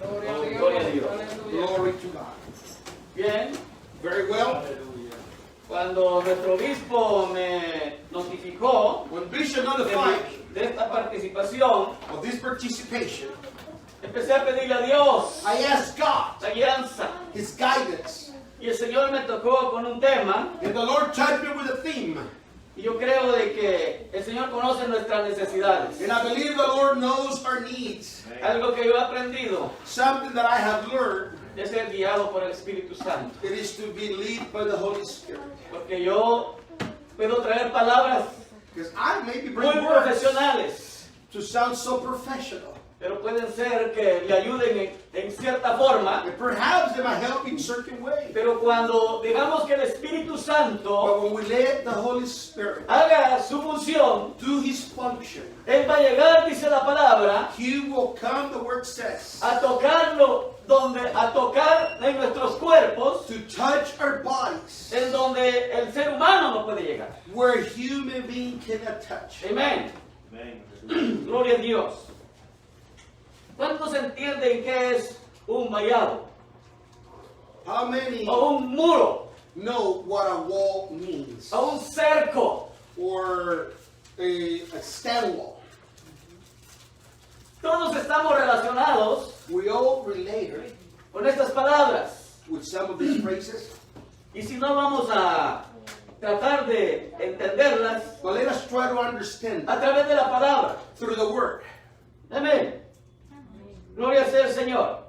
Gloria a Dios. Glory to God. Bien, Very well. cuando nuestro obispo me notificó When Bishop de, notified me de esta participación, of this participation, empecé a pedirle a Dios I asked God la guianza. His guidance. Y el Señor me tocó con un tema, And the Lord touched me with a theme. y yo creo de que el Señor conoce nuestras necesidades. And I believe the Lord knows our needs. Algo que yo he aprendido Something that I have learned, es ser guiado por el Espíritu Santo. it is to be led by the Holy Spirit. Porque yo puedo traer palabras Because I maybe muy bring words profesionales, to sound so professional. pero pueden ser que le ayuden en cierta forma. And perhaps they might help in certain way. Pero cuando digamos que el Espíritu Santo But when we let the Holy Spirit haga su función, do His function, Él va a llegar, dice la palabra, He will come, the word says, a tocarlo a tocar en nuestros cuerpos, to touch our bodies en donde el ser humano no puede llegar. where human being cannot touch. Amén. Gloria a Dios. ¿Cuántos entienden qué es un vallado How many o un muro know what a wall means? o un cerco? Or a stand wall? Todos estamos relacionados We all relate con estas palabras. with some of these phrases. Y si no, vamos a tratar de entenderlas But let us try to understand a través de la palabra. through the word. Amén. Gloria sea el Señor.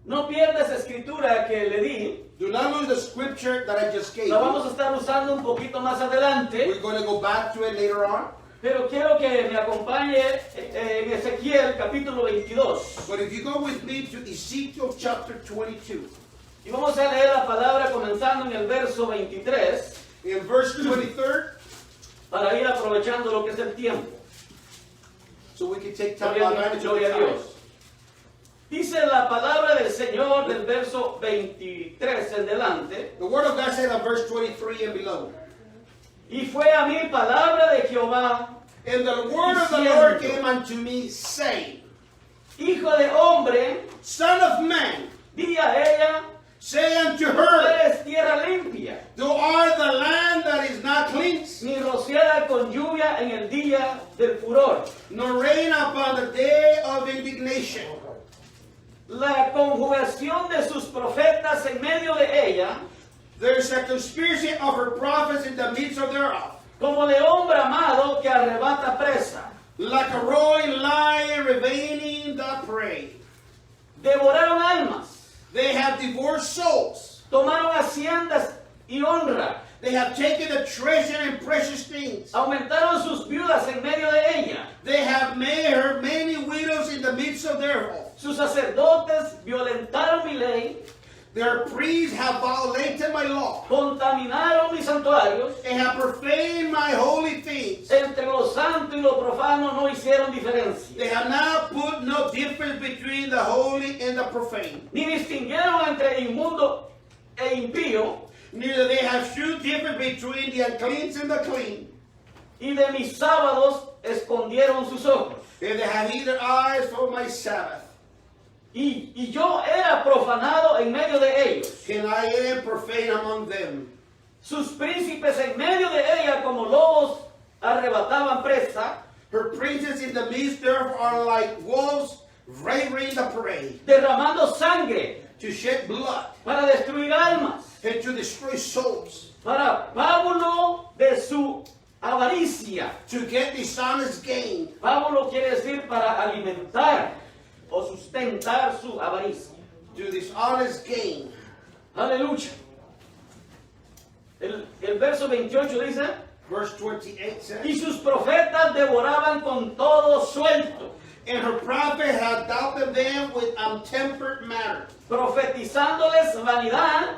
No pierdas esa escritura que le di. Do not lose the scripture that I just gave La vamos a you. estar usando un poquito más adelante. We're going to go back to it later on. Pero quiero que me acompañe en Ezequiel capítulo 22. But if you go with me to Ezekiel chapter 22, Y vamos a leer la palabra comenzando en el verso 23 in verse 23, para ir aprovechando lo que es el tiempo. so we can take time Gloria, advantage of the gloria a time. Dios. Dice la palabra del Señor del verso 23 en delante. The word of God said on verse 23 and below, Y fue a mí palabra de Jehová, and the word of the Lord came unto me, saying, hijo de hombre, Son of man, di a ella, say unto tú her, eres tierra limpia, Thou art the land that is not cleansed, ni rociada con lluvia en el día del furor. nor rain upon the day of indignation. La conjugación de sus profetas en medio de ella, There is a conspiracy of her prophets in the midst of thereof, como león bramado que arrebata presa. like a roaring lion ravaining the prey. Devoraron almas, They have divorced souls. tomaron haciendas y honra, They have taken the treasure and precious things. aumentaron sus viudas en medio de ella. They have made her many widows in the midst of thereof. Sus sacerdotes violentaron mi ley, Their priests have violated my law. contaminaron mis santuarios. They have profaned my holy things. Entre lo santo y lo profano no hicieron diferencia, They have not put no difference between the holy and the profane. ni distinguieron entre inmundo e impío, Neither they have shewed difference between the unclean and the clean. y de mis sábados escondieron sus ojos. And they have hid their eyes for my Sabbath. Y yo era profanado en medio de ellos. And I am profane among them. Sus príncipes en medio de ella como lobos arrebataban presa, Her princes in the midst thereof are like wolves ravaging the prey, derramando sangre to shed blood para destruir almas, and to destroy souls, para pábulo de su avaricia. to get dishonest gain. Pábulo quiere decir para alimentar o sustentar su avaricia. To dishonest gain. Aleluya. El verso 28 dice, Verse 28 says, y sus profetas devoraban con todo suelto, And her prophet had doubted them with untempered matter, profetizándoles vanidad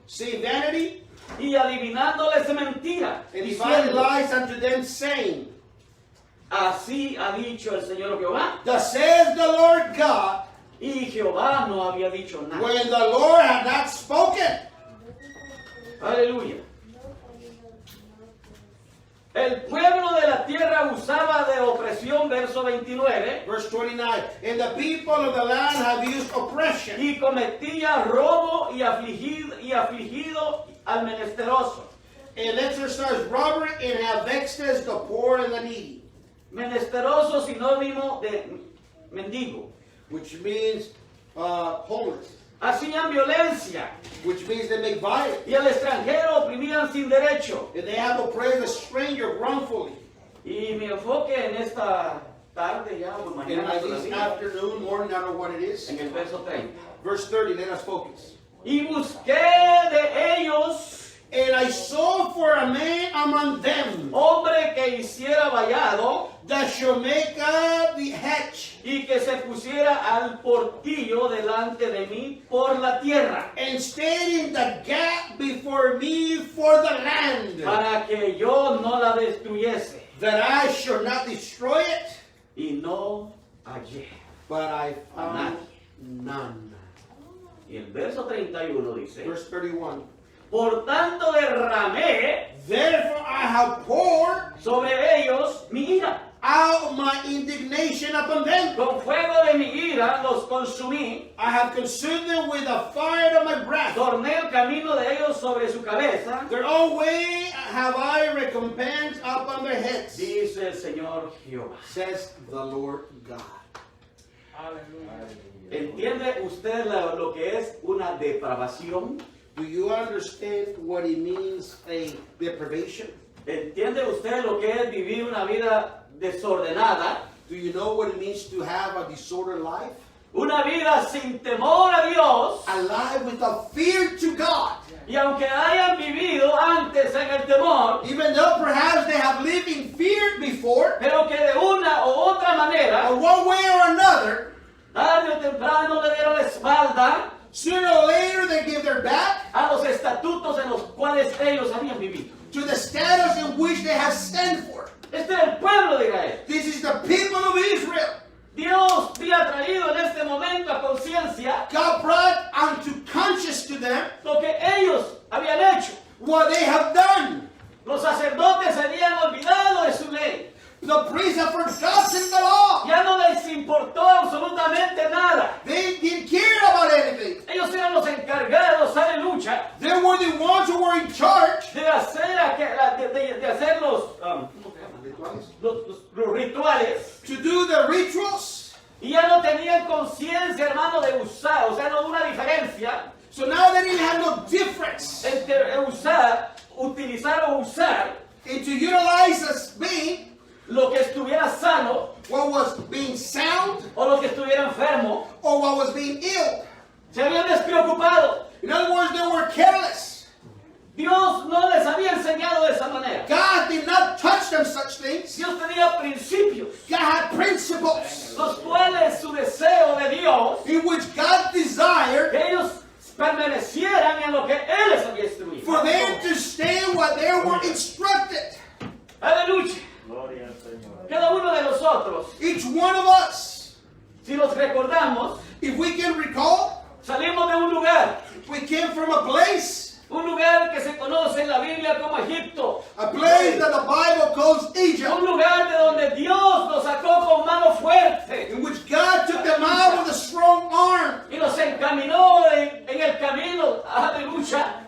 saying vanity, y adivinándoles mentira, and divided diciendo, lies unto them, saying, así ha dicho el Señor Jehová. Thus says the Lord God, Y Jehová no había dicho nada. when the Lord had not spoken. Aleluya. El pueblo de la tierra usaba de opresión, verso 29, Verse 29. And the people of the land have used oppression. y cometía robo y afligido al menesteroso. And exercise robbery and have vexed the poor and the needy. Menesteroso sinónimo de mendigo. Which means homeless. Hacían violencia Which means they make violence. y al extranjero oprimían sin derecho. And they have oppressed a stranger wrongfully. Y mi enfoque en esta tarde ya o And mañana this todavía, afternoon, morning, I don't know what it is. en el verso 30. Verse 30, let us focus. Y busqué de ellos And I sought for a man among them hombre que hiciera vallado that shall make up the hedge y que se pusiera al portillo delante de mí por la tierra, and stand in the gap before me for the land, para que yo no la destruyese. that I shall not destroy it, Y no hallé. but I found none. Y el verso 31 dice, Verse 31. por tanto derramé Therefore I have poured sobre ellos mi ira. out my indignation upon them. Con fuego de mi ira los consumí. I have consumed them with the fire of my breath. Torné el camino de ellos sobre su cabeza. Their own way have I recompensed upon their heads, Dice el Señor Jehová. says the Lord God. ¿Entiende usted lo que es una depravación? Do you understand what it means, a deprivation? ¿Entiende usted lo que es vivir una vida desordenada? Do you know what it means to have a disordered life? Una vida sin temor a Dios. A life without fear to God. Y aunque hayan vivido antes en el temor, Even though perhaps they have lived in fear before, pero que de una u otra manera, or one way or another, tarde o temprano le dieron la espalda sooner or later they give their back a los estatutos en los cuales ellos habían vivido. to the status in which they have stand for. Este es el pueblo de Israel. This is the people of Israel. Dios había traído en este momento a conciencia God brought unto conscious to them lo que ellos habían hecho. what they have done. Los sacerdotes se habían olvidado de su ley. The priests have forgotten the law. Ya no les importó absolutamente nada. They didn't care about anything. Ellos eran los encargados, aleluya, They were the ones who were in charge. de hacer los rituales. To do the rituals. Y ya no tenían conciencia, hermano, de usar, o sea, no una diferencia So now they didn't have no difference entre utilizar o usar and to utilize as being lo que estuviera sano what was being sound o lo que estuviera enfermo. or what was being ill. Se habían despreocupado. In other words, they were careless. Dios no les había enseñado de esa manera. God did not touch them such things. Dios tenía principios, God had principles los cuales su deseo de Dios, in which God desired que ellos permanecieran en lo que Él les había instruido. for them to stay what they were instructed. Aleluya. Cada uno de nosotros, Each one of us, si nos recordamos, if we can recall, salimos de un lugar we came from a place que se conoce en la Biblia como Egipto, that the Bible calls Egypt, un lugar de donde Dios nos sacó con mano fuerte in which God took them out with a strong arm y nos encaminó en el camino, aleluya,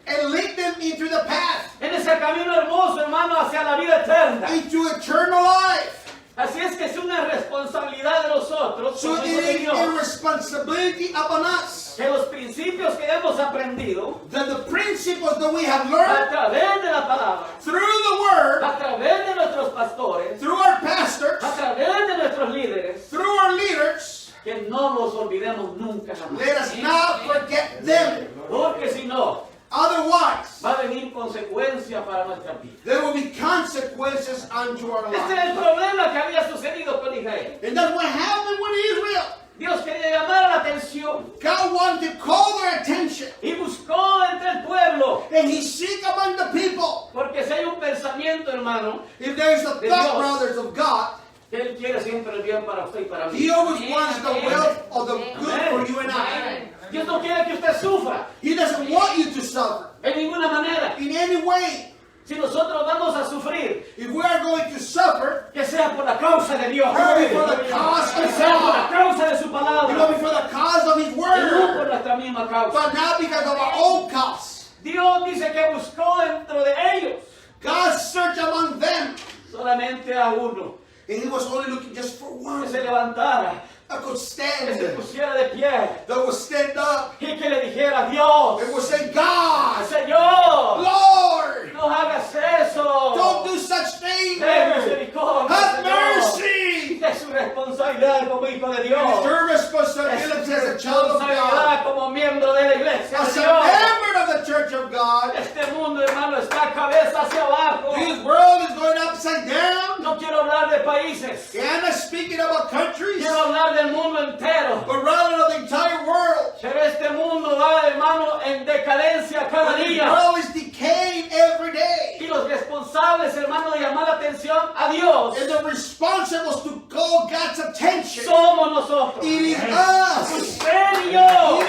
and lead them into the path, en ese camino hermoso, hermano, hacia la vida eterna. into eternal life. Así es que es una responsabilidad de nosotros, So como it hijos de is Dios, a responsibility upon us que los principios que hemos aprendido that the principles that we have a learned través de la palabra, through the Word, a través de nuestros pastores, through our pastors, a través de nuestros líderes, through our leaders, que no los olvidemos nunca jamás. let us not forget them. Porque si no, Otherwise, va a venir consecuencia para nuestra vida. there will be consequences unto our Este life. es el problema que había sucedido con Israel. And that's what happened with Israel. Dios quería llamar la atención God wanted to call their attention. y buscó entre el pueblo. And He seek among the people. Porque si hay un pensamiento, hermano, If there's a De thought, Dios. brothers, of God, Él quiere siempre el bien para usted y para mí. He always wants the will of the good for you and I. Dios no quiere que usted sufra He doesn't want you to suffer en ninguna manera. in any way. Si nosotros vamos a sufrir, if we are going to suffer, que sea por la causa de Dios, pray for the cause que of sea por la God. causa de su You know, palabra, for the cause of His y no por Word, nuestra misma causa. but not because of our own cause. Dios dice que buscó dentro de ellos God searched among them, solamente a uno, and He was only looking just for que one se levantara, that could que stand, se pusiera de pie that would stand up, y que le dijera: Dios, and would say, God, Señor, Lord, no hagas eso. don't do such things. Ten misericordia, Have Señor. mercy. Es su responsabilidad como hijo de It is Dios. your Es responsibility su as a child of God, responsabilidad como miembro de la iglesia as de a Dios. member of the church of God. Este mundo, hermano, está cabeza hacia abajo. This world is going upside down. No quiero hablar de países. And I'm not speaking about countries, Quiero hablar del mundo entero. but rather of the entire world. Pero este mundo va, hermano, en decadencia cada The día. world is decaying every day. Y los responsables, hermano, de llamar la atención a Dios And the responsible to call God's attention. somos nosotros. It is us. Usted y You yo. and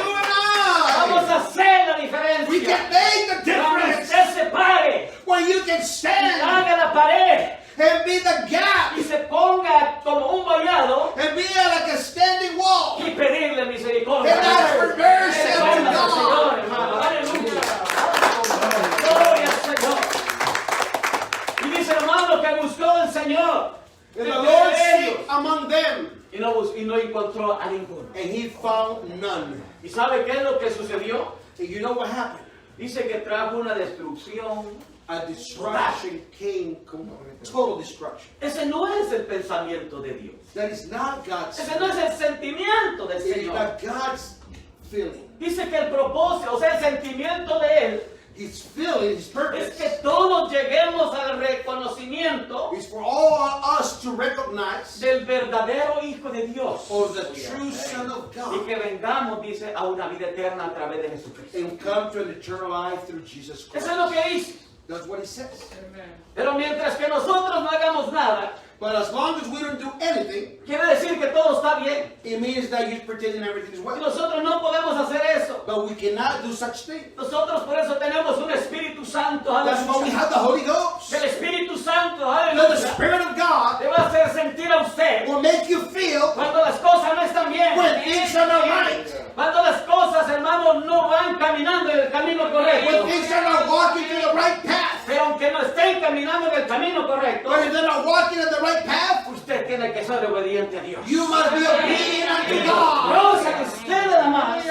Vamos I. a hacer la We diferencia. can make the Cuando difference. usted se pare When you can y stand haga la pared and be the gap y se ponga como un vallado and be like a standing wall. y pedirle misericordia. And ask for mercy unto Póngase al Señor, God. hermano. Aleluya. Gloria al Señor. Y dice, hermano, que buscó el Señor And the entre Lord ellos, seeked among them, y no encontró a ninguno. and He found none. ¿Y sabe qué es lo que sucedió? And you know what happened? Dice que trajo una destrucción. A destruction came, total destruction. Ese no es el pensamiento de Dios. That is not God's. Ese no es el sentimiento del It is Señor. not God's feeling. Dice que el propósito, o sea, el sentimiento de Él His feeling, His es purpose, que todos lleguemos al reconocimiento is for all us to recognize del verdadero Hijo de Dios. of the true Son of Y God que vengamos, dice, a una vida eterna a través de Jesucristo. and come to an eternal life through Jesus Christ. Eso es lo que dice. That's what He says. Pero mientras que nosotros no hagamos nada, But as long as we don't do anything, quiere decir que todo está bien. it means that you're pretending everything is Y well. nosotros no podemos hacer eso. But we cannot do such thing. Nosotros por eso tenemos un Espíritu Santo. That's why we Aleluya. have the Holy Ghost. El Espíritu Santo, That the aleluya, Spirit of God te va a hacer sentir a usted will make you feel cuando las cosas no están bien. when things are not right. Cuando las cosas, hermano, no van caminando en el camino correcto. When things are not walking in the right path. Pero aunque no estén caminando en el camino correcto, But if they're not walking in the right path, usted tiene que ser obediente a Dios. you must be obedient unto God. Causa que usted nada más.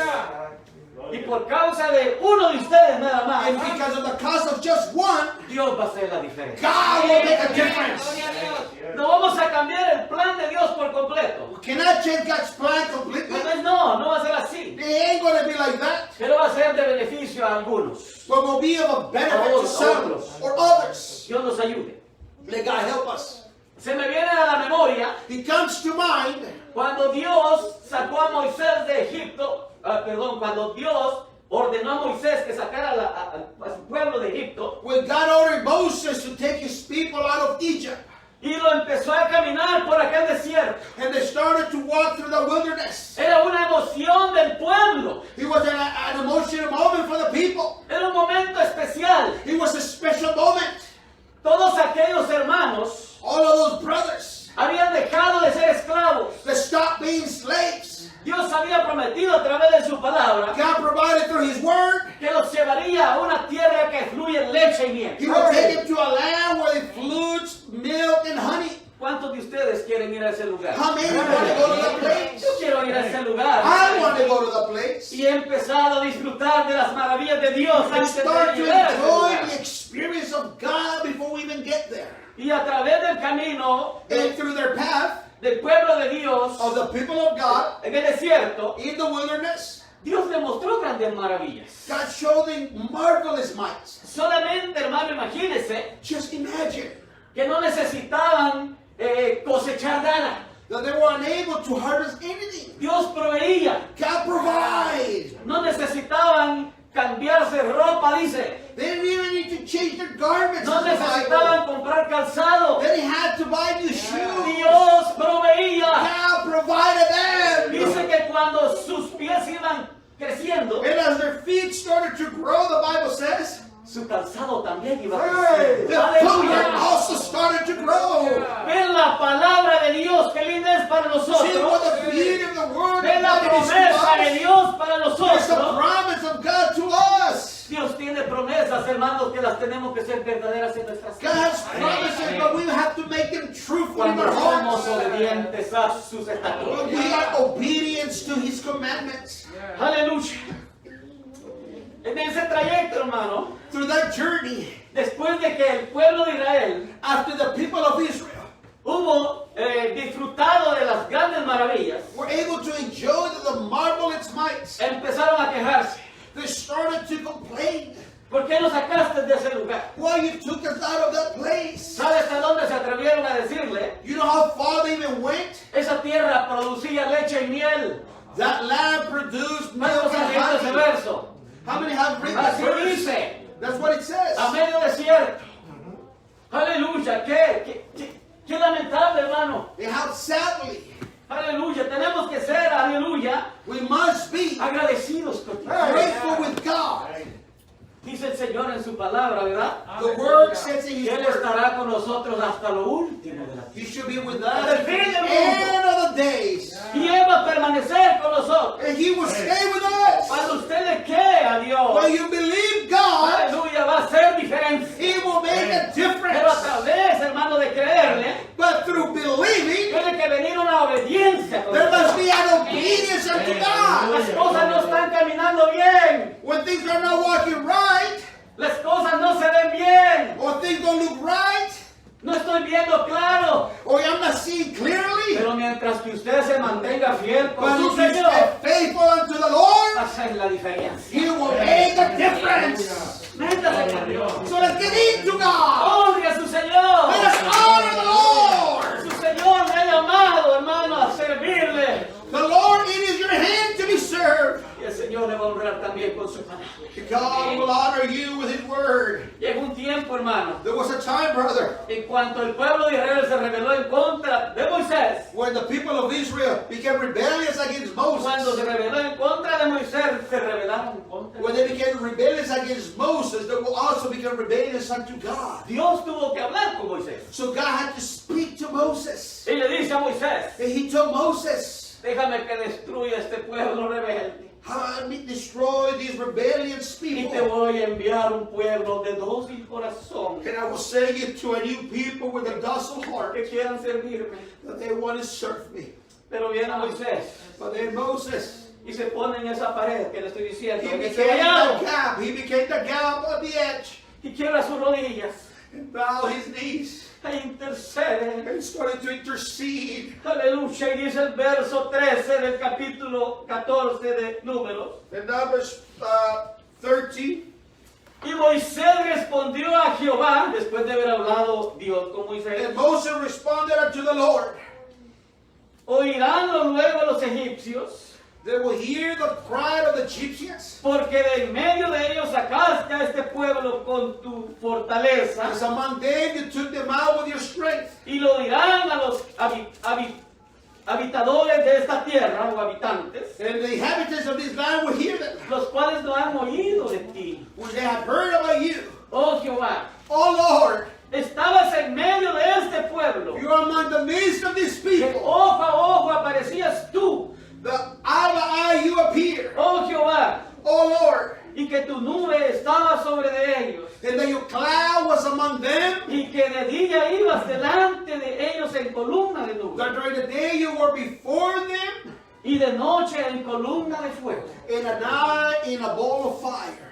Y por causa de uno de ustedes nada más, And because of the cause of just one, Dios va a hacer la diferencia. God will make a difference. No vamos a cambiar el plan de Dios por completo. We cannot change God's plan completely. No va a ser así. It ain't going to be like that. Pero va a ser de beneficio a algunos. But will be of a benefit to some or others. Dios nos ayude. Let God help us. Se me viene a la memoria It comes to mind cuando Dios sacó a Moisés de Egipto, cuando Dios ordenó a Moisés que sacara a su pueblo de Egipto when God ordered Moses to take his people out of Egypt. y lo empezó a caminar por aquel desierto. And they started to walk through the wilderness. Era una emoción del pueblo. It was an emotional moment for the people. Era un momento especial. It was a special moment. Todos aquellos hermanos All of those brothers habían dejado de ser esclavos. that stopped being slaves. Dios había prometido a través de su palabra God provided through his word. que los llevaría a una tierra que fluye leche y miel. He will take them to a land where it floods milk and honey. ¿Cuántos de ustedes quieren ir a ese lugar? How many want to go to the place? Yo quiero ir a ese lugar. I want to go to the place Y he empezado a disfrutar de las maravillas de Dios and antes de start to llegar a ese enjoy lugar. the experience of God before we even get there. Y a través del camino And through their path del pueblo de Dios of the people of God en el desierto, in the wilderness, Dios le mostró grandes maravillas. God showed them marvelous mights. Solamente, hermano, imagínese Just imagine que no necesitaban cosechar nada. that they were unable to harvest anything. Dios proveía. God provides. No necesitaban cambiarse ropa, dice. They didn't even need to change their garments. No in the Bible. necesitaban comprar calzado. They didn't have to buy new shoes. Dios proveía. God provided them. Dice que cuando sus pies iban creciendo, And as their feet started to grow, the Bible says, su calzado también iba a Hey, crecer. the footwear Aleluya. also started to grow. Ven la palabra de Dios, qué linda es para See what nosotros. the beauty of the word Ven la of God is to promesa de us. Dios para It's the nosotros. promise of God to us. Dios tiene promesas, hermanos, que las tenemos que ser verdaderas en nuestras God's vidas. promises, but we have to make them truthful in Cuando our somos hearts. obedientes a sus When estatutos. we are obedience to His commandments. Aleluya. En ese trayecto, hermano, Through that journey, después de que el pueblo de Israel after the people of Israel hubo disfrutado de las grandes maravillas, were able to enjoy the marvelous mights, empezaron a quejarse. they started to complain. ¿Por qué nos sacaste de ese lugar? Why you took us out of that place? ¿Sabes a dónde se atrevieron a decirle? You know how far they even went? Esa tierra producía leche y miel. That land produced milk ¿Cuántos han and leído ese honey. verso? How many have read Así that verse? dice, That's what it says. a medio desierto. Aleluya, qué lamentable, hermano. And how sadly Aleluya, tenemos que ser, aleluya, we must be agradecidos con Dios. grateful with God. Dice el Señor en su palabra, ¿verdad? The word says in Que His Él word, estará con nosotros hasta lo último de la He tierra. should be with us at the fin del end of the days. Y Él va a permanecer con nosotros. And He will stay with us. Cuando usted le cree a Dios, When you believe God, aleluya, va a hacer diferencia. He will make a Pero a difference. través, hermano, de creerle, But through believing, tiene que venir una obediencia con there must Dios. be an obedience unto Las God. cosas no están caminando bien. When things are not walking right, Las cosas no se ven bien. or things don't look right, No estoy viendo claro. or I'm not seeing clearly, Pero mientras que usted se mantenga fiel con but su if you Señor, stay faithful unto the Lord, va a ser la diferencia. He will make a difference. Métase con Dios. So let's get into God. Honre a su Señor. Let us honor the Lord. Su Señor me ha llamado, hermano, a servirle. The Lord, it is your hand to be served. Y el Señor le va a honrar también con su palabra. God will honor you with His word. Llegó un tiempo, hermano, There was a time, brother, en cuanto el pueblo de Israel se rebeló en contra de Moisés. when the people of Israel became rebellious against Cuando se Moses. rebeló en contra de Moisés, se rebelaron en contra. When they became rebellious against Moses, they will also become rebellious unto God. Dios tuvo que hablar con Moisés. So God had to speak to Moses. Y le dice a Moisés, And He told Moses, déjame que destruya este pueblo rebelde. "How me destroy these rebellious Y te people. voy a enviar un pueblo de dócil corazón And I will send you to a new people with a docile heart que quieran servirme. that they want to serve me." Pero viene a Moisés But then Moses, y se pone en esa pared que le estoy diciendo, he en ese became the vallado, gap. He became the gap on the edge y quiebra sus rodillas and bowed his knees e intercede. and started to intercede. Aleluya. Y dice el verso 13 del capítulo 14 de Números. In Numbers 13, Y Moisés respondió a Jehová, después de haber hablado Dios con Moisés, and Moses responded unto the Lord, oiránlo luego los egipcios, "They will hear the cry of the Egyptians, porque de en medio de ellos sacaste a este pueblo con tu fortaleza, as among them you took them out with your strength. y lo dirán a los habitadores de esta tierra, o habitantes, And the inhabitants of this land will hear them, los cuales no han oído de ti. when they have heard about you. Oh Jehová, Oh Lord, estabas en medio de este pueblo, you are among the midst of these que people. ojo a ojo aparecías tú, The eye to eye you appear. oh Jehová, Oh Lord, y que tu nube estaba sobre de ellos, and that your cloud was among them, y que de día ibas delante de ellos en columna de nube, that during the day you were before them, y de noche en columna de fuego. and at night in a ball of fire.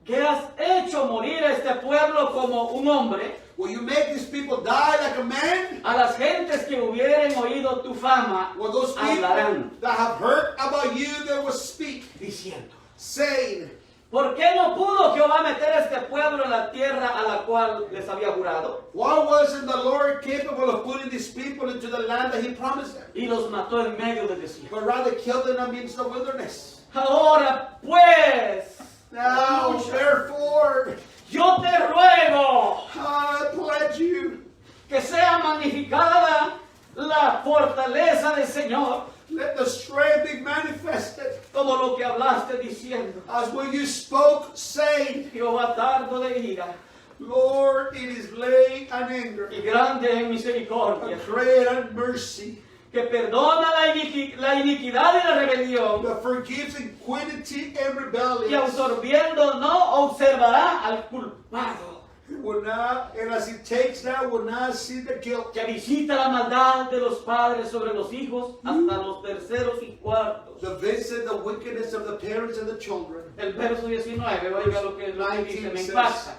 Que has hecho morir a este pueblo como un hombre, Will you make these people die like a man? a las gentes que hubieren oído tu fama, Will those people hablarán, that have heard about you, they will speak, diciendo, saying, ¿por qué no pudo Jehová meter a este pueblo en la tierra a la cual les había jurado? why wasn't the Lord capable of putting these people into the land that He promised them, Y los mató en medio del desierto. but rather killed them amidst the wilderness? Ahora pues, Now, therefore, yo te ruego I pledge you que sea magnificada la fortaleza del Señor Let the strength be manifested. Como lo que hablaste diciendo, As when you spoke, saying, Jehová tardo de ira Lord, it is late and anger, y grande en misericordia, and great and mercy, que perdona la iniquidad y la rebelión, that forgives iniquity and y rebellion. absorbiendo no observará al culpado, Will not, and as he takes that, will not see the guilt. que visita la maldad de los padres sobre los hijos hasta los terceros y cuartos. To visit the wickedness of the parents and the children. El verso 19, oiga lo que dice, 19 me says, impacta.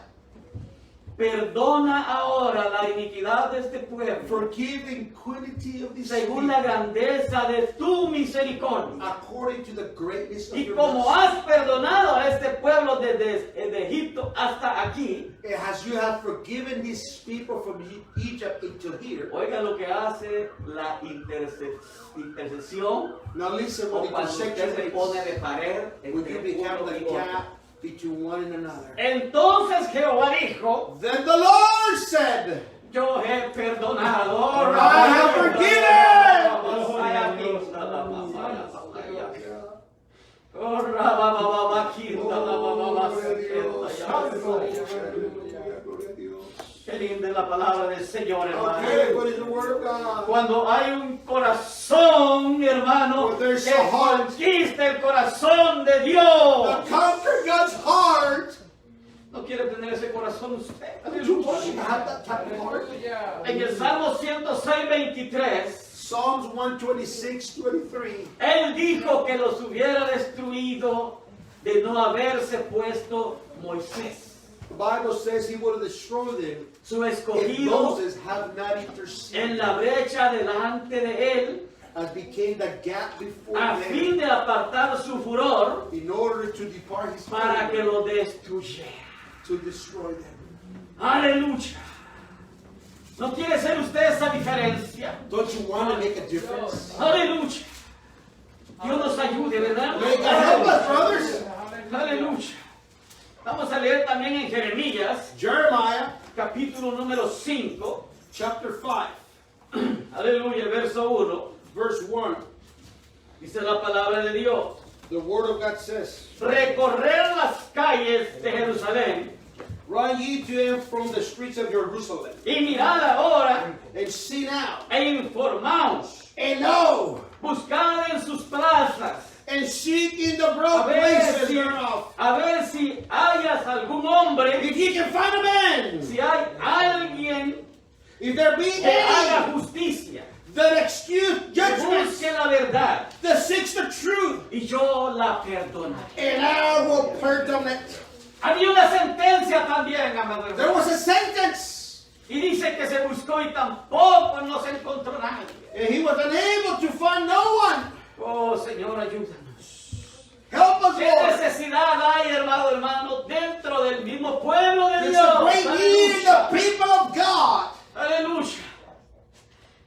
Perdona ahora la iniquidad de este pueblo, Forgive the iniquity of these según people, la grandeza de tu misericordia. according to the greatness of Y your como mercy. has perdonado a este pueblo desde Egipto hasta aquí, As you have forgiven these people from Egypt until here. oiga lo que hace la intercesión, Now listen, o when the cuando usted se intersection pone makes, de pared when you entre become uno the y otro. gap between one and another. Entonces Jehová dijo, Then the Lord said, yo he perdonado. I have forgiven. Qué linda es la palabra del Señor, hermano. Okay, what is the word of God? Cuando hay un corazón, hermano, When there's que a heart. conquista el corazón de Dios. To conquer God's heart. ¿No quiere tener ese corazón usted? Don't you want to have that type of heart? En el Salmo 106, 23, Psalms 126, 23. Él dijo que los hubiera destruido de no haberse puesto Moisés, The Bible says he would have destroyed them su if escogido, Moses had not en interceded, la brecha delante de él, as became the gap before a fin them, de apartar su furor in order to depart his para que favor, lo destruyera. to destroy them. Aleluya. ¿No quiere ser usted esa diferencia? Don't you want to make a difference? Aleluya. Dios nos ayude, ¿verdad? May God help us, brothers. Aleluya. Vamos a leer también en Jeremías, Jeremiah capítulo número 5. chapter 5, Aleluya, el verso 1. verse 1. Dice la palabra de Dios. The word of God says, Recorrer las calles de Jerusalén Run ye to and from the streets of Jerusalem, y mirad ahora and see now, e informaos. and know, Buscad en sus plazas. and seek in the A broad ver places si, thereof. hayas algún hombre, If ye can find a man, si hay alguien if there be que haga any justicia, that excuse que judgment, busque la verdad, that seeks the truth, y yo la perdonaré. and I will pardon it. Había una sentencia también, amado There hermano, was a sentence, y dice que se buscó y tampoco no se encontró nadie. and he was unable to find no one. Oh, Señor, ayúdanos. Help us, ¿Qué Lord. necesidad hay, hermano, dentro del mismo pueblo de There's Dios? a great need in the people of God. Aleluya.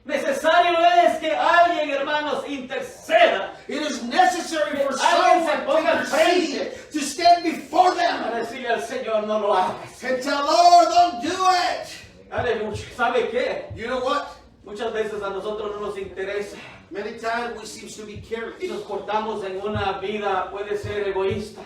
Necesario es que alguien, hermanos, interceda It is necessary for alguien se someone ponga to al intercede, frente to stand before them, para decirle al Señor, no lo hagas. and tell, Lord, don't do it. Aleluya. ¿Sabe qué? You know what? Muchas veces a nosotros no nos interesa Many times we seem to be y careless. nos portamos en una vida, puede ser egoísta,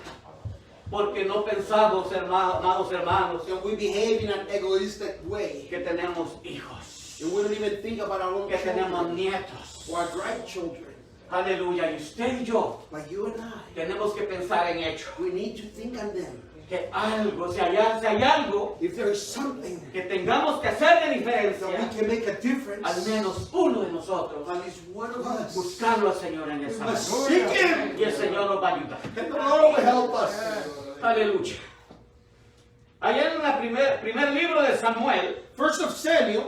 porque no pensamos, amados hermanos, And we behave in an egoistic way. que tenemos hijos, And we don't even think about our own que tenemos children nietos. or our grandchildren. Aleluya. Y usted y yo But you and I, tenemos que pensar en hecho. we need to think on them. Que algo, si hay algo If there is something que tengamos que hacer de that diferencia, we can make a difference, al menos uno de nosotros, at least one of us, buscarlo al Señor en we esa must hora. seek Him, Y el Señor nos va a ayudar. and the Lord will help us. Aleluya. Allá en el primer libro de Samuel, First of Samuel,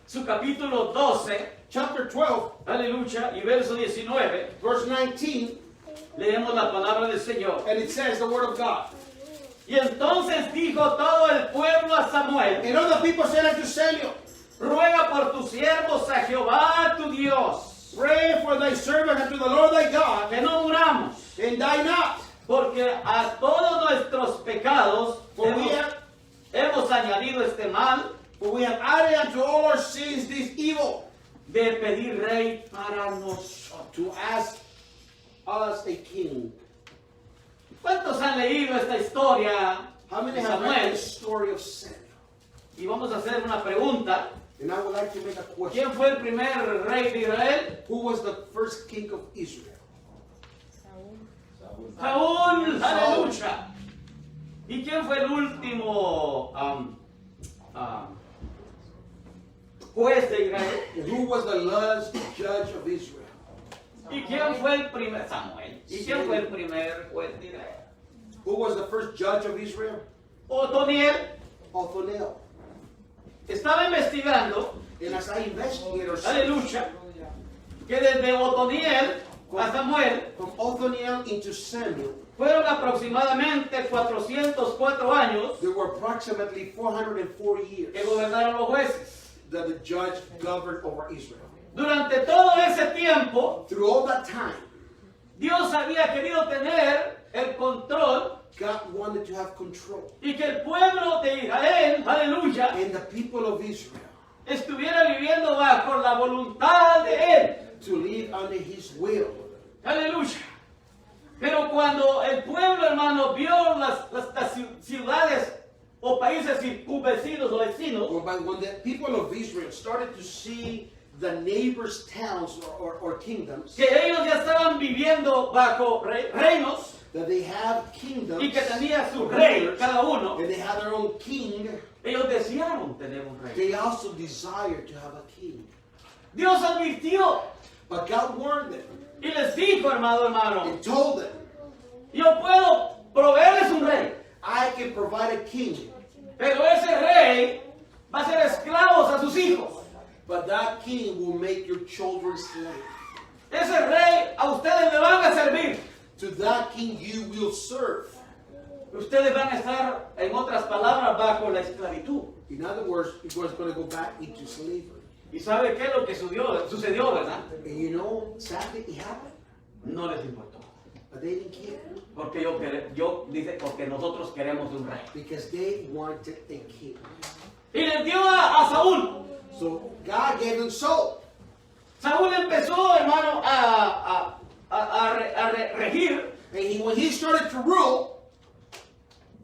su capítulo 12, chapter 12, aleluya, y verso 19, verse 19, leemos la palabra del Señor. and it says the word of God. Y entonces dijo todo el pueblo a Samuel: And all the people said unto Samuel, ruega por tus siervos a Jehová tu Dios, Pray for thy servant unto the Lord thy God, que no muramos, and die not. porque a todos nuestros pecados For we have, hemos añadido este mal, added unto all our sins this evil. de pedir rey para nosotros. to ask us a king. ¿Cuántos han leído esta historia How de many have read Samuel? the story of Samuel? Y vamos a hacer una pregunta. And I would like to make a question. ¿Quién fue el primer rey de Israel? Who was the first king of Israel? Saúl, aleluya. ¿Y quién fue el último juez de Israel? And who was the last judge of Israel? ¿Y quién fue el primer Samuel? ¿Y quién fue el primer juez de Israel? Who was the first judge of Israel? Otoniel Othniel. estaba investigando, And as I investigated, aleluya, que desde Otoniel a Samuel from Othniel into Samuel, fueron aproximadamente 404 años there were approximately 404 years que gobernaron los jueces. that the judge governed over Israel. Durante todo ese tiempo, Through all that time, Dios había querido tener el control God wanted to have control. y que el pueblo de Israel, aleluya, And the people of Israel estuviera viviendo bajo la voluntad de Él. to live under his will. Aleluya. Pero cuando el pueblo, hermano, vio las ciudades o países circunvecinos o vecinos, But when the people of Israel started to see the neighbors' towns or kingdoms, que ellos ya estaban viviendo bajo reinos that they have kingdoms, y que tenía su rey cada uno, and they have their own king, ellos desearon tener un rey. they also desire to have a king. Dios advirtió But God warned them y les dijo, hermano, and told them, yo puedo proveerles un rey, I can provide a king, pero ese rey va a ser esclavos a sus hijos. but that king will make your children slaves. Ese rey a ustedes le van a servir. To that king you will serve. Ustedes van a estar, en otras palabras, bajo la esclavitud. In other words, it was going to go back into slavery. ¿Y sabe qué es lo que sucedió, verdad? And you know, sadly, it happened. No les importó. But they didn't care Porque dice, porque nosotros queremos un rey. because they wanted a king. Y les dio a Saúl. So God gave them Saul. Saúl empezó, hermano, a regir. And when he started to rule,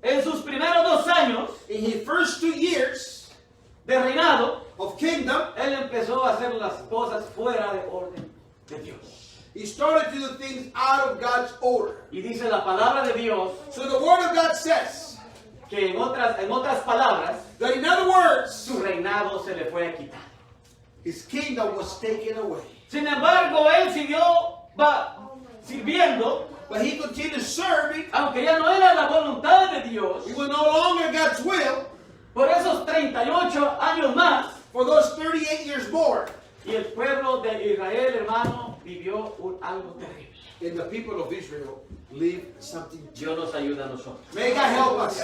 En sus primeros 2 años in his first 2 years de reinado, of kingdom, él empezó a hacer las cosas fuera de orden de Dios. he started to do things out of God's order. Y dice la palabra de Dios So the word of God says que en otras palabras, that in other words, su reinado se le fue quitado. his kingdom was taken away. Sin embargo, él siguió sirviendo, But he continued serving. aunque ya no era la voluntad de Dios, It was no longer God's will por esos 38 años más. for those 38 years more. Y el pueblo de Israel, hermano, vivió algo terrible. And the people of Israel lived something. Dios nos ayuda a nosotros. May God help us.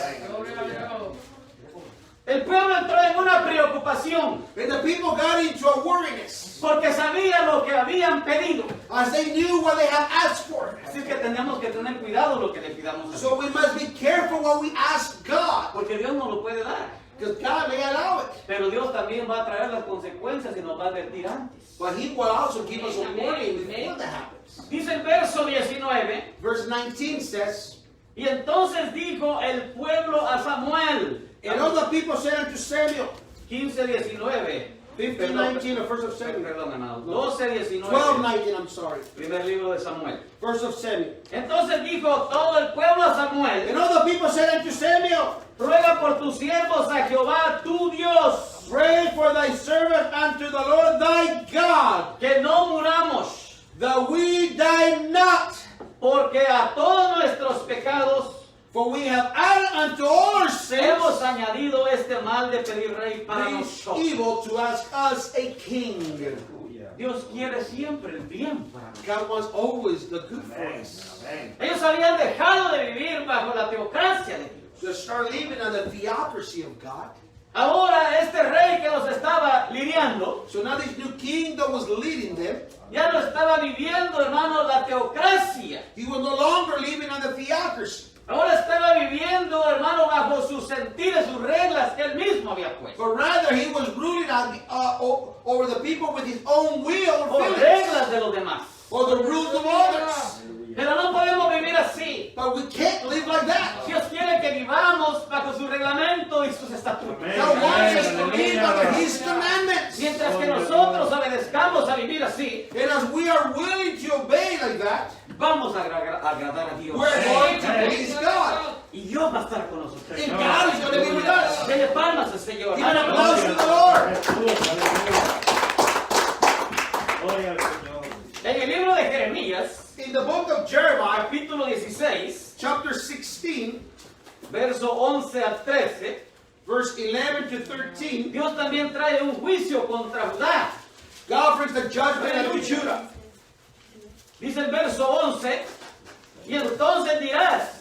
El pueblo entró en una preocupación And the people got into a worriness porque sabía lo que habían pedido. as they knew what they had asked for. Así que tenemos que tener cuidado lo que le pidamos a Dios. So we must be careful what we ask God, Porque Dios nos lo puede dar. because God may allow it. Pero Dios también va a traer las consecuencias y nos va a advertir antes. But He will also give us a warning before that happens. Dice el verso 19. Verse 19 says, Y entonces dijo el pueblo a Samuel. And all the people said unto Samuel, 15:19. 15:19, the first of Samuel. Perdón, hermano. 12:19. 12:19, I'm sorry. Primer libro de Samuel. Verse of Samuel. Entonces dijo todo el pueblo a Samuel: And all the people said unto Samuel, ruega por tus siervos a Jehová tu Dios, Pray for thy servant unto the Lord thy God, que no muramos, that we die not. porque a todos nuestros pecados For we have added unto all our sins hemos añadido este mal de pedir rey para this nosotros. evil to ask us a king. Dios quiere siempre el bien para nosotros. God wants always the good for us. Ellos habían dejado de vivir bajo la teocracia de Dios. To start living on the theocracy of God. Ahora este rey que los estaba lidiando So now this new king that was leading them, ya no estaba viviendo, hermano, la teocracia. he was no longer living on the theocracy. Ahora estaba viviendo, hermano, bajo sus sentidos, sus reglas que él mismo había puesto. But rather, he was ruling over the people with his own will or Por feelings, reglas de los demás. or the rules of others. Pero no podemos vivir así. But we can't live like that. Dios quiere que vivamos bajo su reglamento y sus estatutos. God wants us to live under his commandments. Mientras que nosotros obedezcamos a vivir así, And as we are willing to obey like that, vamos a agradar a Dios. we're going to please God. Y Dios va a estar con nosotros. And God is going to be with us. Dele palmas al Señor. Give an applause to the Lord. Gloria al Señor. En el libro de Jeremías, In the book of Jeremiah, capítulo 16, chapter 16, verso 11 al 13, verse 11 to 13, Dios también trae un juicio contra Judá. God brings the judgment unto Judah. Dice el verso 11, y entonces dirás,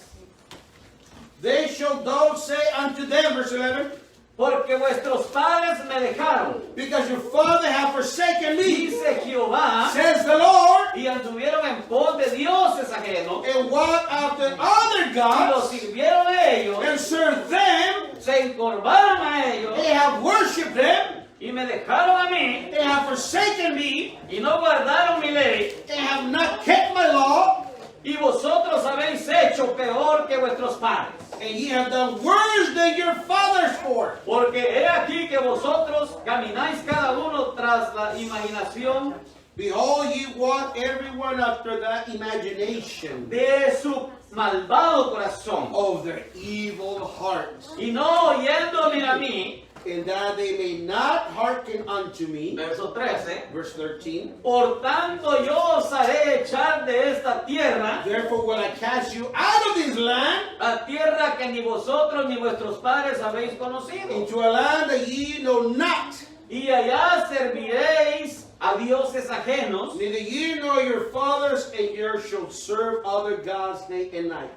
They shall those say unto them, verse 11, porque vuestros padres me dejaron, because your father hath forsaken me, dice Jehová, says the Lord, y anduvieron en pos de dioses ajenos, and walk after other y los gods, sirvieron a ellos, and serve them. se encorvaron a ellos, They have worshipped them. y me dejaron a mí, They have forsaken me. y no guardaron mi ley, They have not kept my law. y vosotros habéis hecho peor que vuestros padres. And ye have done worse than your fathers for. Porque he aquí que vosotros camináis cada uno tras la imaginación Behold, ye walk everyone after that imagination de su malvado corazón, of their evil hearts, y no oyéndome a mí. and that they may not hearken unto me. Verso 13. Verse 13. Por tanto yo os haré echar de esta tierra, Therefore will I cast you out of this land a tierra que ni vosotros ni vuestros padres habéis conocido. into a land that ye know not, Y allá serviréis a dioses ajenos, neither ye nor your fathers, and ye shall serve other gods day and night.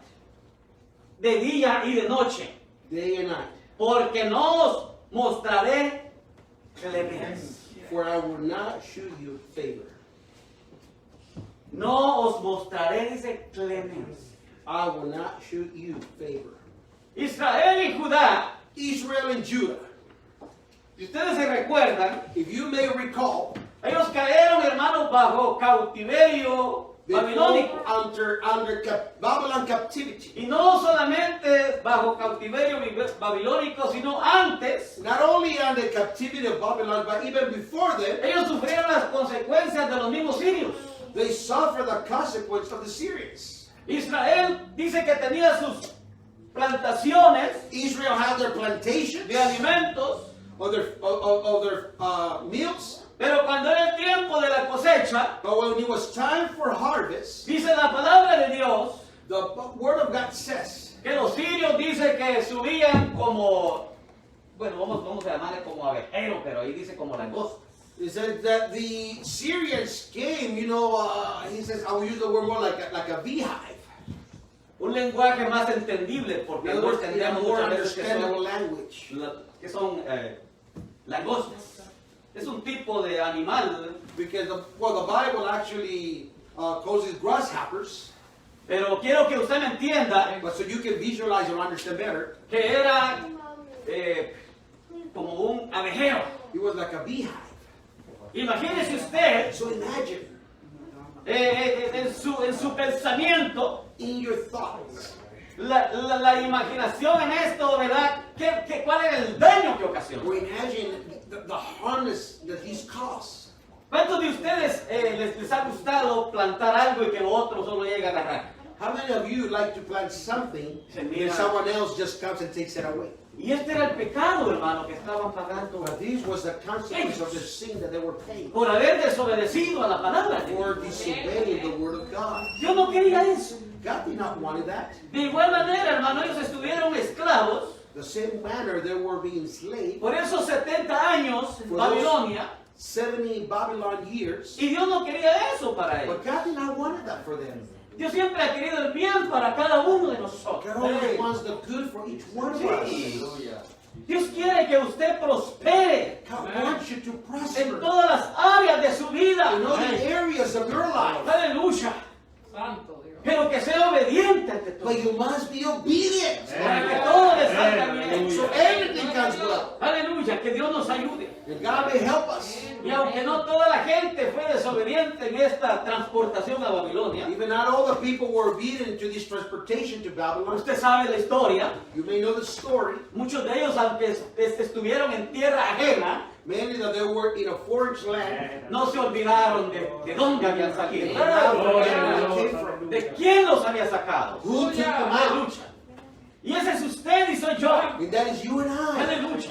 de día y de noche, Day and night. porque no os mostraré clemencia. For I will not shew you favor. No os mostraré, dice, clemencia. I will not shew you favor. Israel y Judá, Israel and Judah, si ustedes se recuerdan, if you may recall, ellos cayeron, hermanos, bajo cautiverio they fall babilónico. under Babylon captivity. Y no solamente bajo cautiverio babilónico, sino antes, Not only under captivity of Babylon, but even before that, ellos sufrieron las consecuencias de los mismos sirios. they suffer the consequence of the Syrians. Israel dice que tenía sus plantaciones Israel had their plantations de alimentos, of their meals, pero cuando era el tiempo de la cosecha, but when it was time for harvest, dice la palabra de Dios, the word of God says que los sirios dice que subían como, bueno, vamos a llamarle como abejero, pero ahí dice como langostas. He said that the Syrians came, he says, I will use the word more like a beehive. Un lenguaje más entendible, porque In other no words, in a entendíamos more muchas veces understandable language. que son langostas. Es un tipo de animal, Because the Bible actually calls it grasshoppers. pero quiero que usted me entienda But so you can visualize or understand better, que era como un abejero. it was like a beehive. Imagínese usted So imagine en su pensamiento in your thoughts, la imaginación en esto, ¿verdad? ¿Cuál era el daño que ocasionó? or imagine the harness that these cause. ¿Cuántos de ustedes les ha gustado plantar algo y que lo otro solo llega a agarrar? How many of you like to plant something and someone else just comes and takes it away? Y este era el pecado, hermano, que estaban pagando But this was the consequence of the sin that they were paying por haber desobedecido a la palabra de for Dios. disobeying the word of God. Dios no quería eso. God did not want that. De igual manera, hermano, ellos estuvieron esclavos The same manner they were being enslaved por esos 70 años en Babilonia, 70 Babylon years. y Dios no quería eso para ellos. But God did not want that for them. Dios siempre ha querido el bien para cada uno de God nosotros. always wants the good for each one of us. Dios quiere que usted prospere God wants you to en prosper todas las áreas de su vida. in all the areas of your life. Aleluya. Santo Dios. Pero que sea obediente ante todo. But you must be obedient Para que todo le salga bien. so everything comes well. que Dios nos ayude. And God may help us. Y aunque no toda la gente fue desobediente en esta transportación a Babilonia, Even not all the people were obedient to this transportation to Babylon. usted sabe la historia. You may know the story. Muchos de ellos, aunque estuvieron en tierra ajena, Many that they were in a foreign land. no se olvidaron de dónde habían They salido, forgot where they came from. de quién los había sacado. Who took them out? Aleluya. Y ese es usted y soy yo. And that is you and I. Aleluya.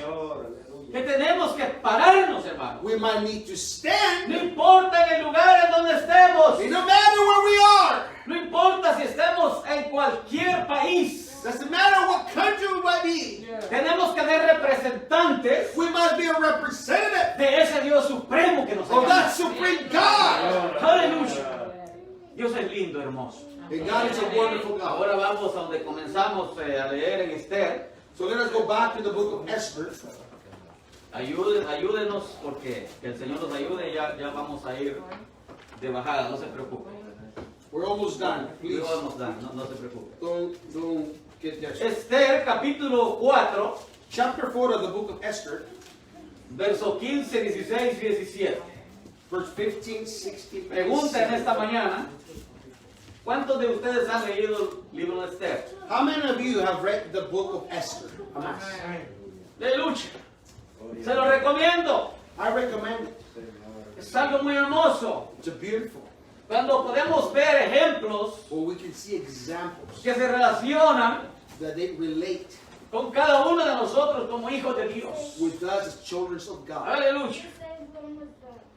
Que tenemos que pararnos, hermano. We might need to stand. No importa en el lugar en donde estemos. It no matter where we are. No importa si estemos en cualquier país. Doesn't matter what country we might be. Tenemos que ser representantes We must be a representative de ese Dios supremo que nos ha of that llamado. supreme God. Aleluya. Dios es lindo, hermoso. And God is a wonderful God. Ahora vamos a donde comenzamos a leer en Esther. So let us go back to the book of Esther. Ayúdenos porque que el Señor nos ayude. Ya vamos a ir de bajada, no se preocupe. We're almost done. Please Luego vamos a dar, no se preocupe. don't get there. Esther capítulo 4, Chapter 4 of the book of Esther, verso 15, 16 y 17. verse 15, 16, and Pregunta en esta 17. mañana, ¿cuántos de ustedes han leído el libro de Esther? How many of you have read the book of Esther? Jamás. De lucha. Se lo recomiendo. I recommend it. Es algo muy hermoso. It's a beautiful. Cuando podemos ver ejemplos Where we can see examples que se relacionan that they relate con cada uno de nosotros como hijos de Dios. with us as children of God. Aleluya.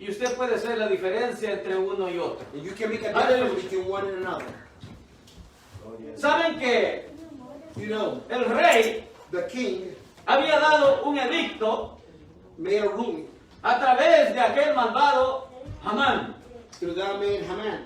Y usted puede ser la diferencia entre uno y otro. And you can make a difference between one and another. ¿Saben que You know, el rey the king había dado un edicto made a ruling a través de aquel malvado Hamán, through that man Haman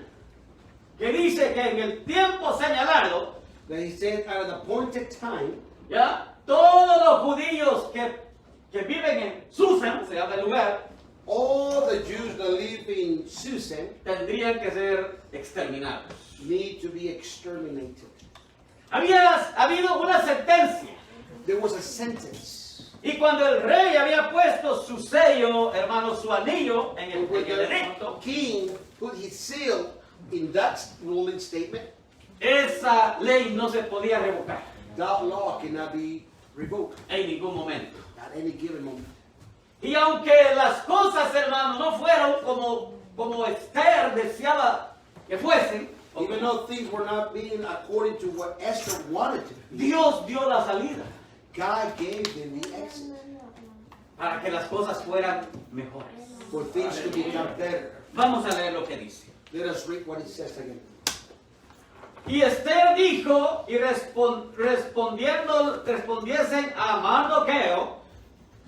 que dice que en el tiempo señalado, that he said at an appointed time, ya todos los judíos que viven en Susan, se llama el lugar, all the Jews that live in Susan tendrían que ser exterminados. need to be exterminated. Había habido una sentencia, There was a sentence. y cuando el rey había puesto su sello, hermano, su anillo en el When the edicto, king put his seal in that ruling statement, esa ley no se podía revocar that law cannot be revoked en ningún momento. at any given moment. Y aunque las cosas, hermano, no fueron como Esther deseaba que fuesen, Even though things were not being according to what Esther wanted to be, Dios dio la salida God gave them the exit para que las cosas fueran mejores. for things to become better. Vamos a leer lo que dice. Let us read what it says again. Y Esther dijo, y respondiesen a Mardoqueo,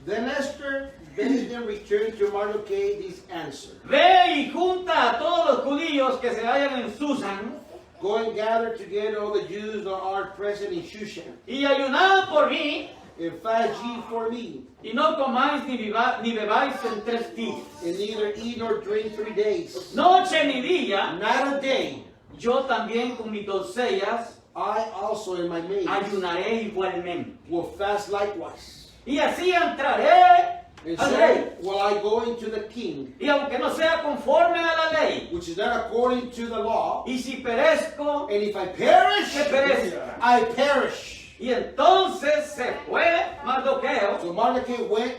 Then Esther bade them return to Mardochai this answer. ve y junta a todos los judíos que se hallan en Susan, Go and gather together all the Jews that are present in Shushan, y ayunad por mí, and fast ye for me, y no comáis ni bebáis en 3 días. and neither eat nor drink 3 days, Noche ni día, not a day. yo también con mis doncellas I also and my maids ayunaré igualmente. will fast likewise. Y así entraré And al so rey. will I go into the king, Y aunque no sea conforme a la ley, which is not according to the law, y si perezco, and if I perish, que perezca. I perish. Y entonces se fue Mardoqueo So Mordecai went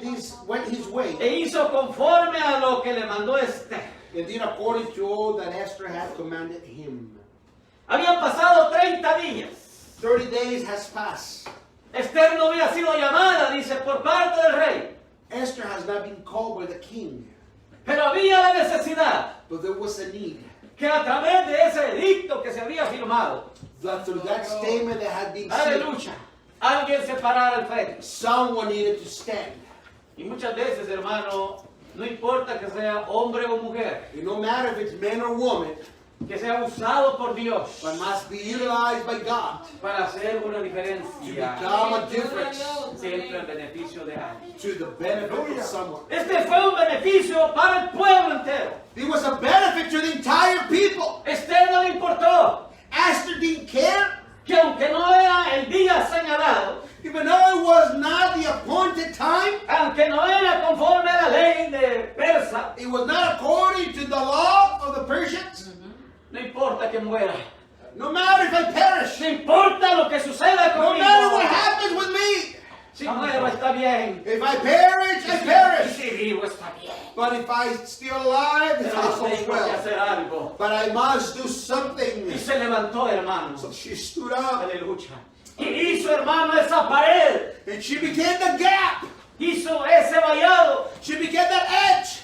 his way, e hizo conforme a lo que le mandó Esther. and did according to all that Esther had commanded him. Habían pasado 30 días. 30 days has passed. Esther no había sido llamada, dice, por parte del rey. Esther has not been called by the king, Pero había la necesidad but there was a need que a través de ese edicto que se había firmado, that through that statement that had been said, aleluya, alguien se parara al frente. someone needed to stand. Y muchas veces, hermano, no importa que sea hombre o mujer, And no matter if it's man or woman, que sea usado por Dios but must be utilized by God para hacer una to diferencia, become a difference siempre en beneficio de alguien. to the benefit of someone. Este fue un beneficio para el pueblo entero. It was a benefit to the entire people. Esther no le importó Esther didn't care, que aunque no era el día señalado, even though it was not the appointed time, aunque no era bien. If I perish, I Y perish. si vivo está bien. But if I still alive, it's Pero also tengo que well. hacer algo. But I must do Y something. se levantó, hermano. So she stood up Aleluya. Y hizo, hermano, esa pared. and she became the gap. Hizo ese vallado. She became that edge.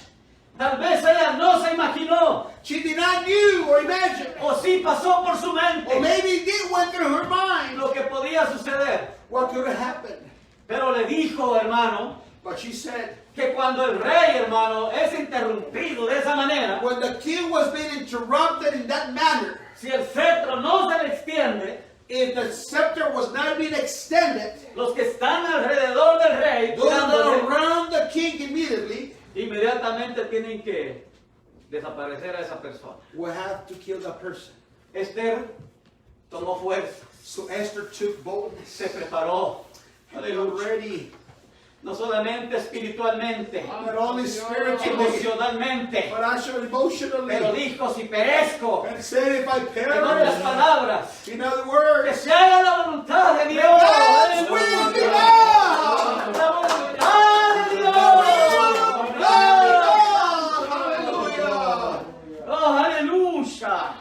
Tal vez ella no se imaginó. She did not knew or imagine. O sí pasó por su Or mente maybe it did went through her mind. lo que podía suceder. What could have happened? Pero le dijo, hermano, But she said, que cuando el rey, hermano, es interrumpido de esa manera, when the king was being interrupted in that manner, si el cetro no se le extiende, if the scepter was not being extended, los que están alrededor del rey, those that cuidándole, are around the king immediately inmediatamente tienen que desaparecer a esa persona. will have to kill the person. Esther tomó fuerza, So Esther took boldness. se preparó, They were ready, no solamente espiritualmente, not only spiritually, emocionalmente, but also pero emotionally. dijo, si perezco, And said, if I en otras perish, palabras, in other que words, se haga la voluntad de Dios. God's will be done. La voluntad de Dios. Hallelujah. Oh, aleluya.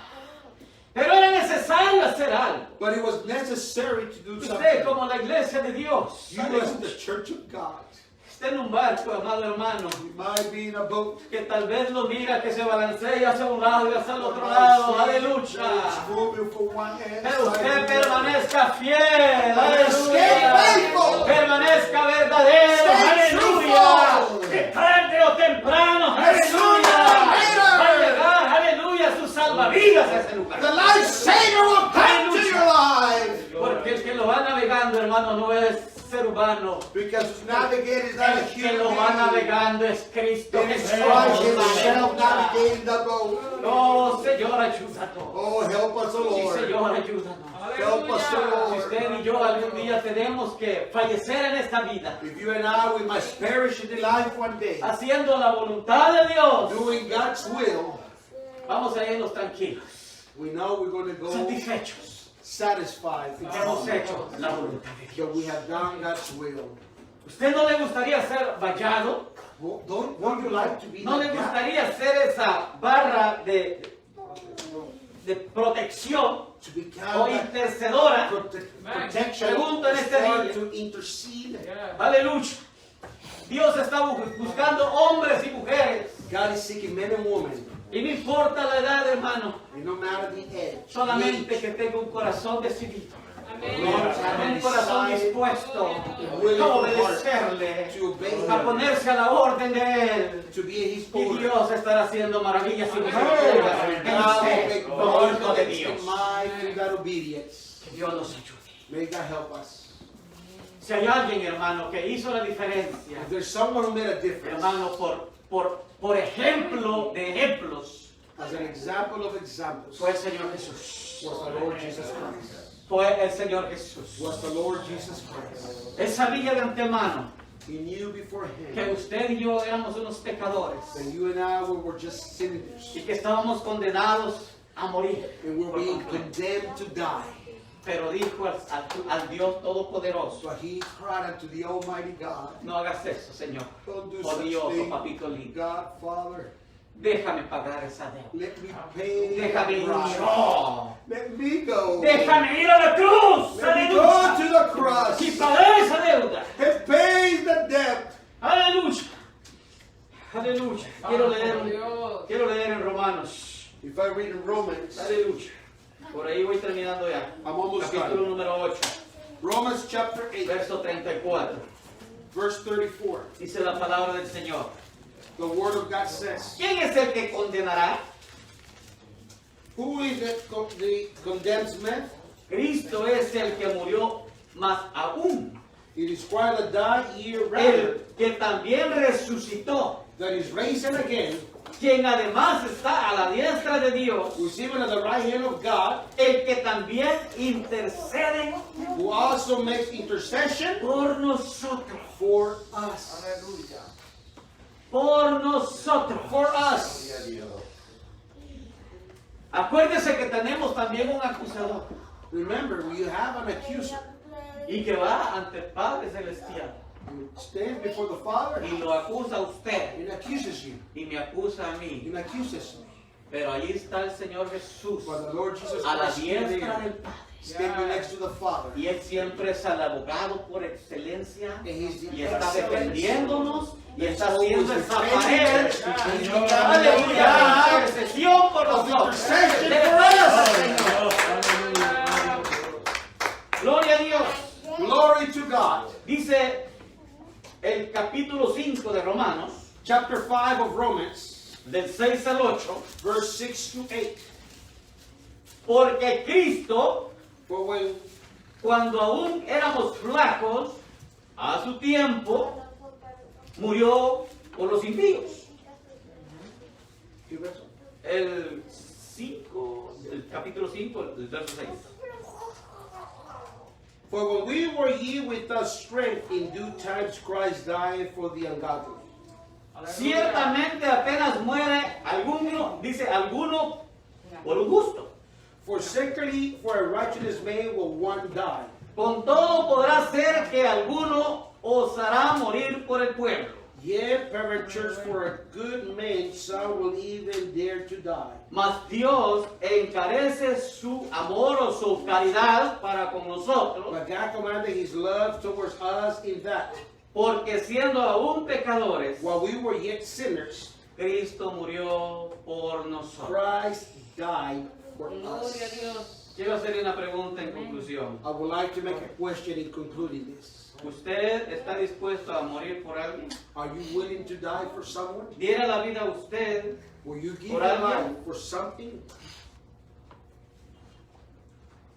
Pero era necesario hacer algo. But it was necessary to do Usted something. como la iglesia de Dios, You as the church of God, está en un barco, amado hermano, you might be in a boat. que tal vez lo mira que se balancea hacia un lado y hacia el You otro might lado. see Aleluya. it's moving from one end Pero side usted to the other. permanezca fiel. Stay Aleluya. faithful. Permanezca verdadero. Stay Aleluya. truthful. Que tarde o temprano. Sooner Aleluya. or later. Va a llegar. Aleluya. Su salvavidas a ese lugar. The life saver will come to your life. Porque el que lo va navegando, hermano, no es ser humano. Because navigating is not a El que human lo va being. navegando es Cristo It is Jesús. Christ himself navigating the boat. Oh, Señor, ayúdanos. Oh, help us, O Sí, Lord. Señor, ayúdanos. Help us, O Si Lord. usted y yo algún día tenemos que fallecer en esta vida, If you and I, we must perish in the life one day, haciendo la voluntad de Dios, doing God's will, vamos a irnos tranquilos, we know we're going to go satisfechos, satisfied porque hemos hecho la voluntad de Dios. that we have done God's will. ¿Usted no le gustaría ser vallado? Well, don't you like to be ¿No le that guy? gustaría ser esa barra de protección To o become that intercedora? protection, Pregunto en este start día. to intercede. Aleluya. Dios está buscando hombres y mujeres. God is seeking men and women, Y no importa la edad, hermano, and no matter the age, solamente que tenga un corazón decidido. Amén. Un corazón dispuesto willing a for heart obedecerle, to obey a Him, ponerse a la orden de Él. to be in His Y order. Dios estará haciendo maravillas y God misericordias will en usted, make como hijo de marvelous Dios. in my through that obedience. Que Dios nos ayude. May God help us. Si hay alguien, hermano, que hizo la diferencia, If there's someone who made a difference, hermano, por ejemplo de ejemplos, as an example of examples, fue el Señor Jesús. was the Lord Jesus Christ. Fue el Señor Jesús. Was the Lord Jesus Christ. Él sabía de antemano He knew beforehand que usted y yo éramos unos pecadores that you and I were just sinners, y que estábamos condenados a morir. and we're being condemned to die. Pero dijo al Dios Todopoderoso, So He cried unto the Almighty God, no hagas eso, Señor. don't do Oh such Dios, oh thing. papito lindo, God, Father, déjame pagar esa deuda. let me pay Déjame ir the price. yo. Let me go. Déjame ir a la cruz. Let me go to Aleluya. the cross Y pagar esa deuda. and pay the debt. Aleluya. Aleluya. Quiero leer en Romanos. If I read in Romans, Aleluya. Por ahí voy terminando ya. I'm almost Capítulo done. número 8, Romans chapter 8, verso 34. verse 34. Dice la palabra del Señor. The word of God says, ¿Quién es el que condenará? who is it the condemns men? Cristo es el que murió, más aún It is Christ that died, yea rather, el que también resucitó, that is risen again, quien además está a la diestra de Dios, who is even at the right hand of God, el que también intercede who also makes intercession por nosotros, for us. por nosotros. For us. Acuérdese que tenemos también un acusador Remember, you have an accuser. y que va ante el Padre Celestial. stands before the Father y lo acusa a usted and accuses you y me acusa a mí. and accuses me. Pero allí está el Señor Jesús But the Lord Jesus a la Christ standing diestra there, del Padre. standing next to the Father. Y Él siempre es el abogado por excelencia And he's the y está excellent. defendiéndonos y está Always haciendo esa defending pared. us. And he's Señor. becoming Aleluya, the intercesión por of nosotros. intercession Dele for palmas us. al Señor. Gloria a Dios. Glory to God. Dice el capítulo 5 de Romanos, Chapter 5 of Romans, del 6 al 8, verse 6 to 8. porque Cristo, For when cuando aún éramos flacos, a su tiempo, murió por los impíos. El 5, el capítulo 5, el verso 6. For when we were ye without strength, in due times Christ died for the ungodly. Ciertamente apenas muere alguno, dice alguno por un justo. For secondly, for a righteous man will one die. Con todo podrá ser que alguno osará morir por el pueblo. Yet, peradventure, for a good man, some will even dare to die. Mas Dios encarece su amor o su caridad para con nosotros, But God commanded his love towards us in that, porque siendo aún pecadores, while we were yet sinners, Cristo murió por nosotros. Christ died for Gloria a us. Dios. Quiero hacerle una pregunta en conclusión. I would like to make a question in concluding this. ¿Usted está dispuesto a morir por alguien? Are you willing to die for someone? ¿Diera la vida a usted? Will you give Por your alguien? life for something?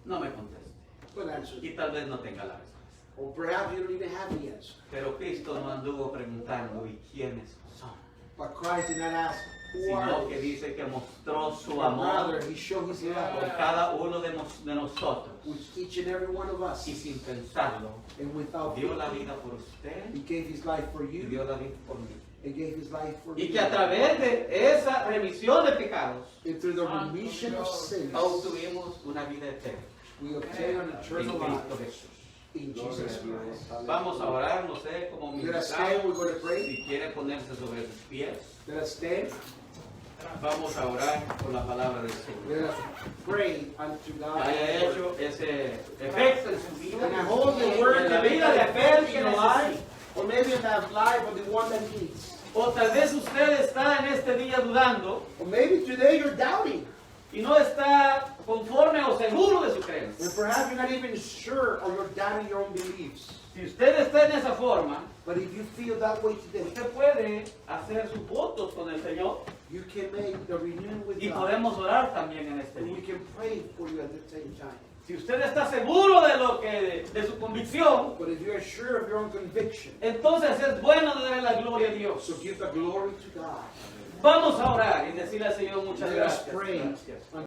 No me conteste. Good answer. Y tal vez no tenga la respuesta. Or perhaps you don't even have the answer. Pero Cristo no anduvo preguntando, ¿y quiénes son? But Christ did not ask, who are Sino que they? dice que mostró su But rather, amor he showed his por love cada uno de nosotros. with each and every one of us. Y sin pensarlo, And without dio la thinking, vida por usted he gave his life for y you. dio la vida por mí. He gave his life for Y you. que a través de esa remisión de pecados, And through the remission of sins, obtuvimos una vida eterna we obtain an en eternal Cristo life Jesús. in Jesus Christ. Vamos a orar, no sé cómo Let us ministrar. stand, we're going to pray. Si quiere ponerse sobre sus pies, Let us stand. vamos a orar por la palabra del Señor. Let us pray unto Que God. haya hecho ese efecto en su vida, And I hold the en word la to be vida de the aquel faith que in the necesita. life, or maybe in that life of the one that needs. O tal vez usted está en este día dudando Or maybe today you're doubting. y no está conforme o seguro de su And creencia. perhaps you're not even sure or you're doubting your own beliefs. Si usted está en esa forma, But if you feel that way today, usted puede hacer sus votos con el Señor you can make the renewal with y God. podemos orar también en este And we día. can pray for you at the same time. Si usted está seguro de su convicción, But if you're sure of your own conviction, entonces es bueno darle la gloria a Dios. so give the glory to God. Vamos a orar y decirle al Señor muchas Let us gracias. pray Gracias.